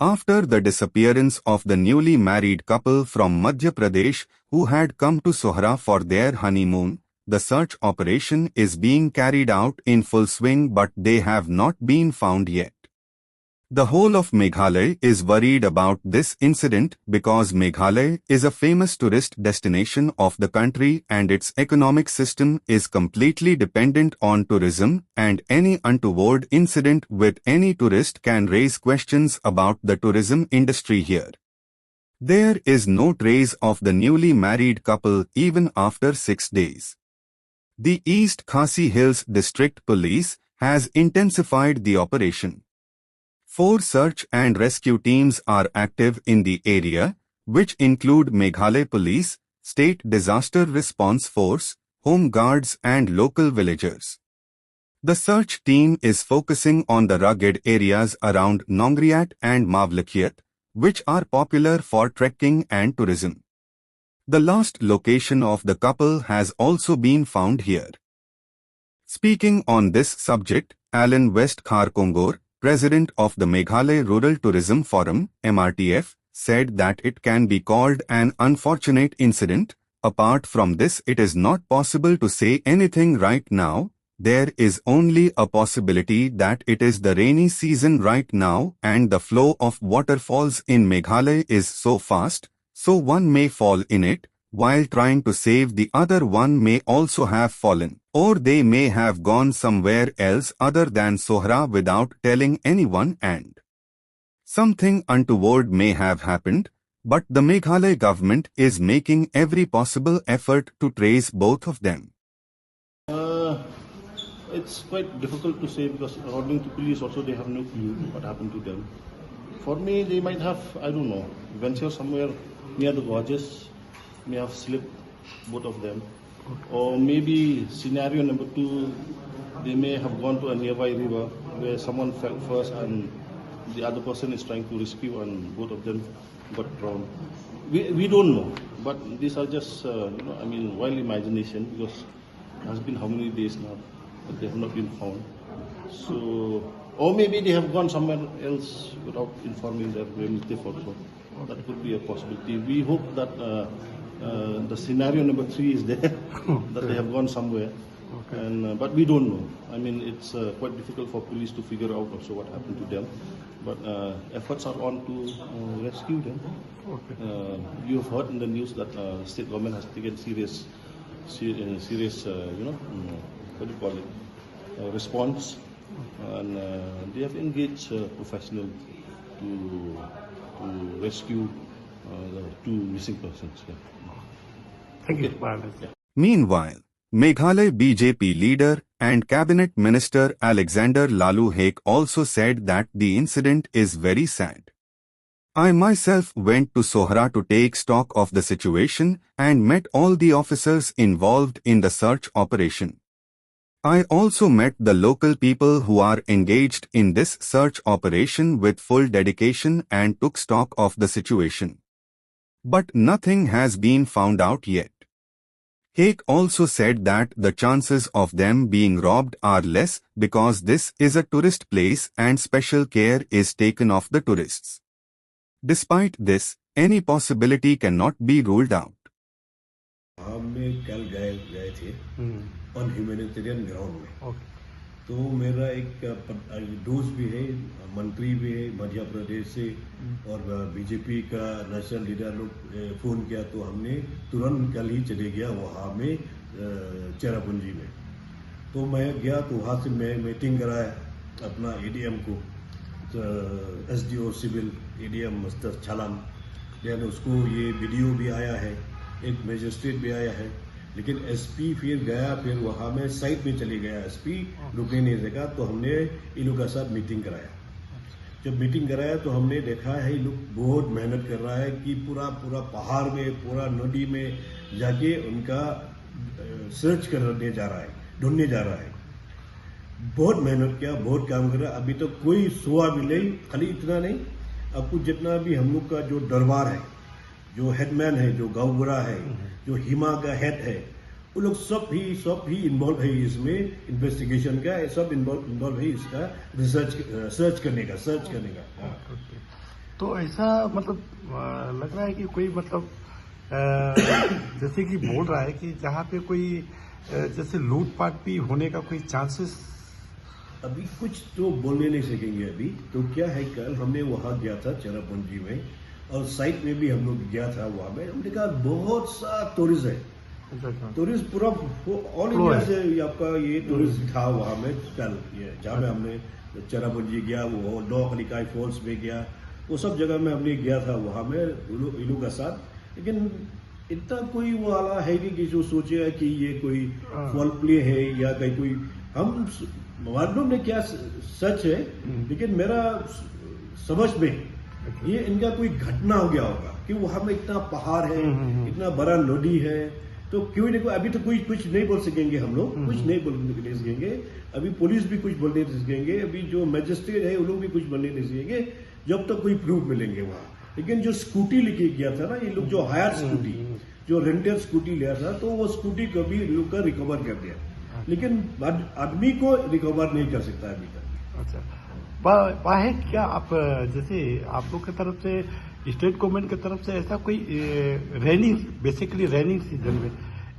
After the disappearance of the newly married couple from Madhya Pradesh who had come to Sohra for their honeymoon, the search operation is being carried out in full swing, but they have not been found yet. The whole of Meghalaya is worried about this incident because Meghalaya is a famous tourist destination of the country and its economic system is completely dependent on tourism, and any untoward incident with any tourist can raise questions about the tourism industry here. There is no trace of the newly married couple even after 6 days. The East Khasi Hills District Police has intensified the operation. 4 search and rescue teams are active in the area, which include Meghalaya Police, State Disaster Response Force, Home Guards and local villagers. The search team is focusing on the rugged areas around Nongriat and Mavlakiat, which are popular for trekking and tourism. The last location of the couple has also been found here. Speaking on this subject, Alan West Kharkongor, President of the Meghalaya Rural Tourism Forum, MRTF, said that it can be called an unfortunate incident. Apart from this, it is not possible to say anything right now. There is only a possibility that it is the rainy season right now and the flow of waterfalls in Meghalaya is so fast, so one may fall in it, while trying to save the other one may also have fallen, or they may have gone somewhere else other than Sohra without telling anyone, and something untoward may have happened, but the Meghalaya government is making every possible effort to trace both of them. It's quite difficult to say because according to police also they have no clue what happened to them. For me, they might have, I don't know, ventured somewhere near the gorges, may have slipped, both of them. Or maybe scenario number 2, they may have gone to a nearby river where someone fell first and the other person is trying to rescue and both of them got drowned. We don't know, but these are just, wild imagination because it has been how many days now that they have not been found. So, or maybe they have gone somewhere else without informing their relative also. That could be a possibility. We hope that the scenario number 3 is there, that they have gone somewhere. Okay. And, but we don't know. I mean, it's quite difficult for police to figure out also what happened to them. But efforts are on to rescue them. Okay. You have heard in the news that state government has taken serious what do you call it, response, and they have engaged professionals to rescue the 2 missing persons. Yeah. Thank you. Yeah. Meanwhile, Meghalaya BJP leader and cabinet minister Alexander Lalu Haque also said that the incident is very sad. I myself went to Sohra to take stock of the situation and met all the officers involved in the search operation. I also met the local people who are engaged in this search operation with full dedication and took stock of the situation. But nothing has been found out yet. Haque also said that the chances of them being robbed are less because this is a tourist place and special care is taken of the tourists. Despite this, any possibility cannot be ruled out. हम कल गए थे on humanitarian ground में। तो मेरा एक दोस्त भी है, मंत्री भी है मध्य प्रदेश से, और बीजेपी का नेशनल लीडर लोग फ़ोन किया तो हमने तुरंत कल ही चले गया वहाँ में चेरापूंजी में। तो मैं गया तो वहाँ से मैं मीटिंग कराया अपना एडीएम को, एसडीओ सिविल एडीएम मस्तर छालाम, देन उसको ये वीडियो भी आया है, एक मजिस्ट्रेट भी आया है, लेकिन एसपी फिर गया, फिर वहाँ में साइट में चले गया, एसपी रुकने नहीं देगा। तो हमने इन लोग का साथ मीटिंग कराया। जब मीटिंग कराया तो हमने देखा है ये लोग बहुत मेहनत कर रहा है कि पूरा पहाड़ में, पूरा नदी में जाके उनका सर्च करने जा रहा है, ढूंढने जा रहा है। बहुत मेहनत किया, बहुत काम करा, अभी तो कोई सुआ भी नहीं। खाली इतना नहीं, आपको जितना भी हम लोग का जो दरबार है, जो हेडमैन है, जो गाँव बुरा है, जो हिमा का हेड है, वो लोग सब भी इन्वॉल्व है इसमें, इन्वेस्टिगेशन का सब इन्वॉल्व है इसका सर्च करने का। तो ऐसा मतलब लग रहा है कि कोई मतलब जैसे कि बोल रहा है कि जहाँ पे कोई जैसे लूटपाट भी होने का कोई चांसेस। अभी कुछ तो बोलने नहीं सकेंगे अभी। तो क्या है, कल हमने वहाँ गया था चेरापूंजी में, और साइट में भी हम लोग गया था। वहाँ में हमने कहा बहुत सा टूरिस्ट है, टूरिस्ट पूरा ऑल इंडिया से आपका ये टूरिस्ट था वहाँ में। कल ये जहाँ में हमने चेरापूंजी गया, वो नौकलिकाई फॉल्स में गया, वो सब जगह में हमने गया था वहाँ में इलू का साथ। लेकिन इतना कोई वो वाला है नहीं कि जो सोचे कि ये कोई फॉल प्ले है या कहीं कोई, हम मालूम नहीं क्या सच है, लेकिन मेरा समझ में ये इनका कोई घटना हो गया होगा कि वहां में इतना पहाड़ है, इतना बड़ा नदी है, तो क्यों नहीं। अभी तो कुछ नहीं बोल सकेंगे हम लोग, कुछ नहीं बोलने सकेंगे। अभी पुलिस भी कुछ बोलने नहीं सकेंगे, अभी जो मजिस्ट्रेट है वो लोग भी कुछ बोलने नहीं सकेंगे जब तक कोई प्रूफ मिलेंगे वहां। लेकिन जो स्कूटी लेके गया था ना ये लोग, जो हायर स्कूटी, जो रेंटेड स्कूटी लिया था, तो वो स्कूटी कभी लोग का रिकवर कर दिया, लेकिन आदमी को रिकवर नहीं कर सकता अभी तक। अच्छा, है क्या आप जैसे आप लोग की तरफ से, स्टेट गवर्नमेंट की तरफ से ऐसा कोई रेनिंग, बेसिकली रेनिंग सीजन में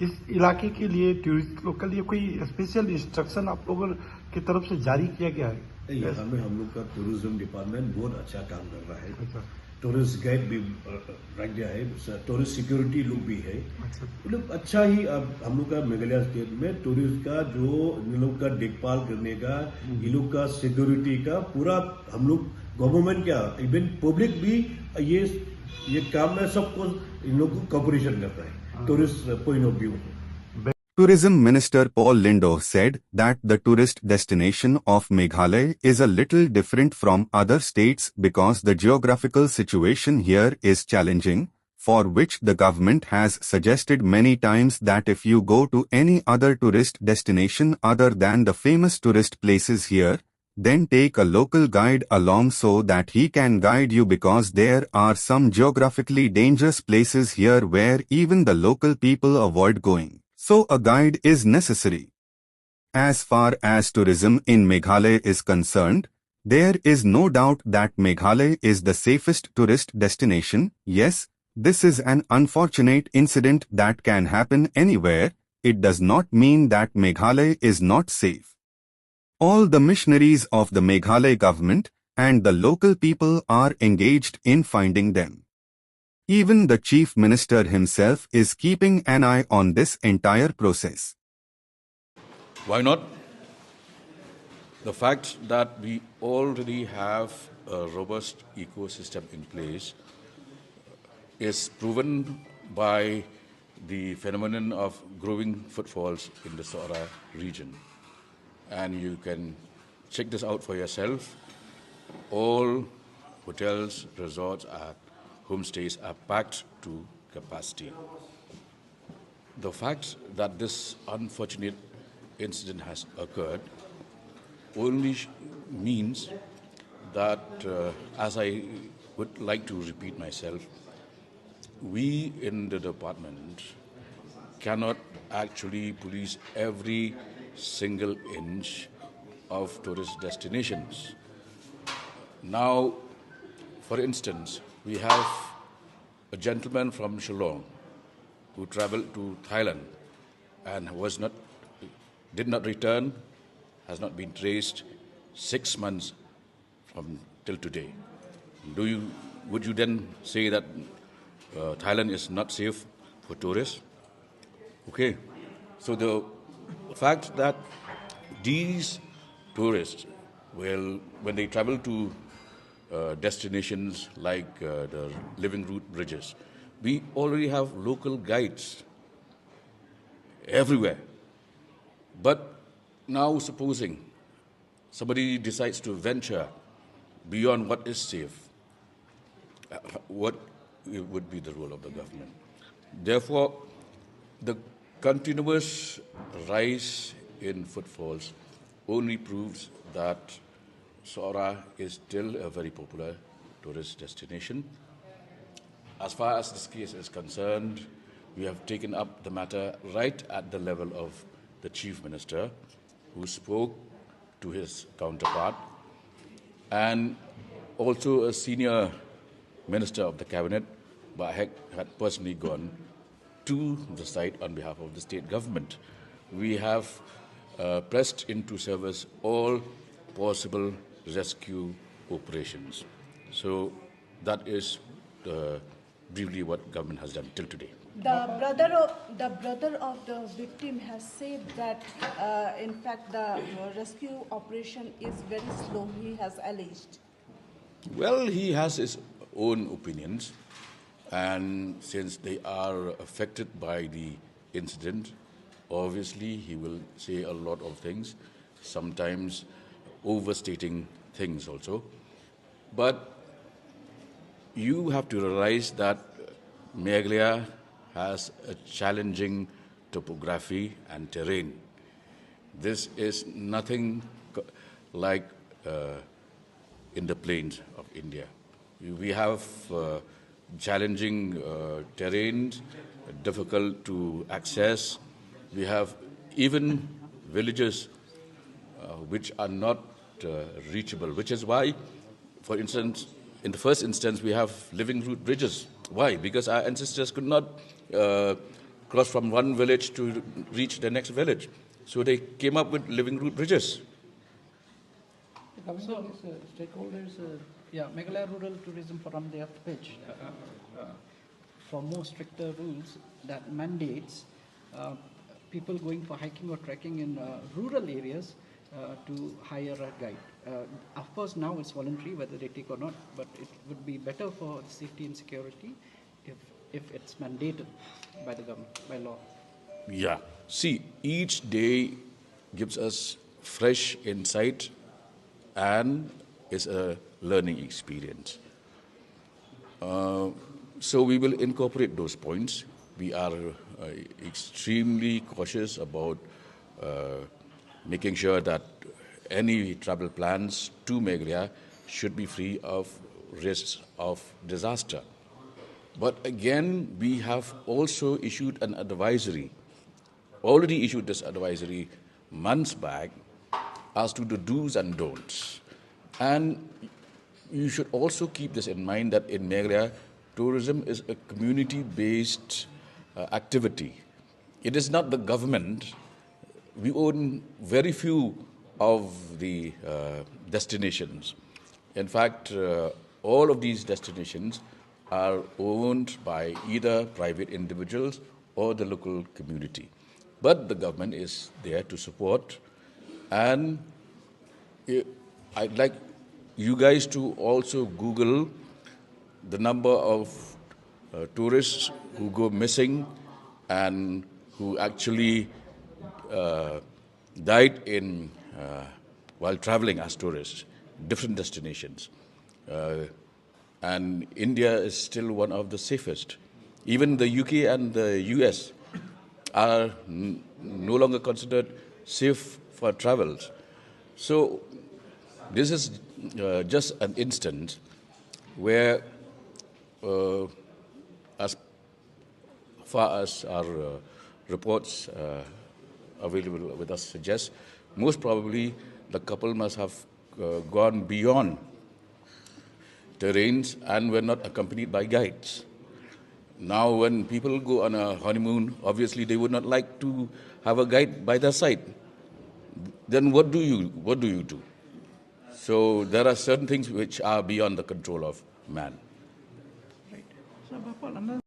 इस इलाके के लिए टूरिस्ट लोग के लिए कोई स्पेशल इंस्ट्रक्शन आप लोगों की तरफ से जारी किया गया है? यहाँ में हम लोग का टूरिज्म डिपार्टमेंट बहुत अच्छा काम कर रहा है। अच्छा। टूरिस्ट गाइड भी रख दिया है, टूरिस्ट सिक्योरिटी लोग भी है। अच्छा। मतलब अच्छा ही अब हम लोग का मेघालय स्टेट में टूरिस्ट का जो इन लोग का देखभाल करने का, इन लोग का सिक्योरिटी का पूरा हम लोग गवर्नमेंट क्या इवन पब्लिक भी ये काम में सबको इन लोग को कॉपरेशन करता है tourist point of view. Tourism Minister Paul Lindo said that the tourist destination of Meghalaya is a little different from other states because the geographical situation here is challenging, for which the government has suggested many times that if you go to any other tourist destination other than the famous tourist places here, then take a local guide along so that he can guide you because there are some geographically dangerous places here where even the local people avoid going. So a guide is necessary. As far as tourism in Meghalaya is concerned, there is no doubt that Meghalaya is the safest tourist destination. Yes, this is an unfortunate incident that can happen anywhere. It does not mean that Meghalaya is not safe. All the missionaries of the Meghalaya government and the local people are engaged in finding them. Even the Chief Minister himself is keeping an eye on this entire process. Why not? The fact that we already have a robust ecosystem in place is proven by the phenomenon of growing footfalls in the Sora region. And you can check this out for yourself. All hotels, resorts, homestays are packed to capacity. The fact that this unfortunate incident has occurred only means that, as I would like to repeat myself, we in the department cannot actually police every single inch of tourist destinations. Now, for instance, we have a gentleman from Shillong who traveled to Thailand and did not return, has not been traced 6 months from till today. Would you then say that Thailand is not safe for tourists? Okay, so the fact that these tourists will, when they travel to destinations like the Living Root Bridges, we already have local guides everywhere. But now supposing somebody decides to venture beyond what is safe, what would be the role of the government? Therefore, the continuous rise in footfalls only proves that Sora is still a very popular tourist destination. As far as this case is concerned, we have taken up the matter right at the level of the Chief Minister, who spoke to his counterpart, and also a senior minister of the cabinet, but I had personally gone to the site on behalf of the state government. We have pressed into service all possible rescue operations. So that is briefly what government has done till today. The brother of the victim has said that, in fact, the rescue operation is very slow. He has alleged. Well, he has his own opinions, and since they are affected by the incident, obviously he will say a lot of things, sometimes overstating things also. But you have to realize that Meghalaya has a challenging topography and terrain. This is nothing like in the plains of India. We have challenging terrains, difficult to access. We have even villages which are not reachable, which is why, for instance, in the first instance, we have living root bridges. Why? Because our ancestors could not cross from one village to reach the next village. So they came up with living root bridges. Coming to these stakeholders, Meghalaya Rural Tourism Forum, they have pitched for more stricter rules that mandates people going for hiking or trekking in rural areas to hire a guide. Of course, now it's voluntary whether they take or not, but it would be better for safety and security if it's mandated by the government, by law. Yeah. See, each day gives us fresh insight and is a learning experience. So we will incorporate those points. We are extremely cautious about making sure that any travel plans to Meghalaya should be free of risks of disaster. But again, we have also issued an advisory, already issued this advisory months back as to the do's and don'ts. And you should also keep this in mind that in Meghalaya, tourism is a community-based activity. It is not the government. We own very few of the destinations. In fact, all of these destinations are owned by either private individuals or the local community. But the government is there to support, and I'd like you guys to also Google the number of tourists who go missing and who actually died in while traveling as tourists, different destinations. And India is still one of the safest. Even the UK and the US are no longer considered safe for travels. So this is just an instance where, as far as our reports available with us suggest, most probably the couple must have gone beyond terrains and were not accompanied by guides. Now, when people go on a honeymoon, obviously they would not like to have a guide by their side. Then what do you do? So there are certain things which are beyond the control of man. Right. So, Bapal,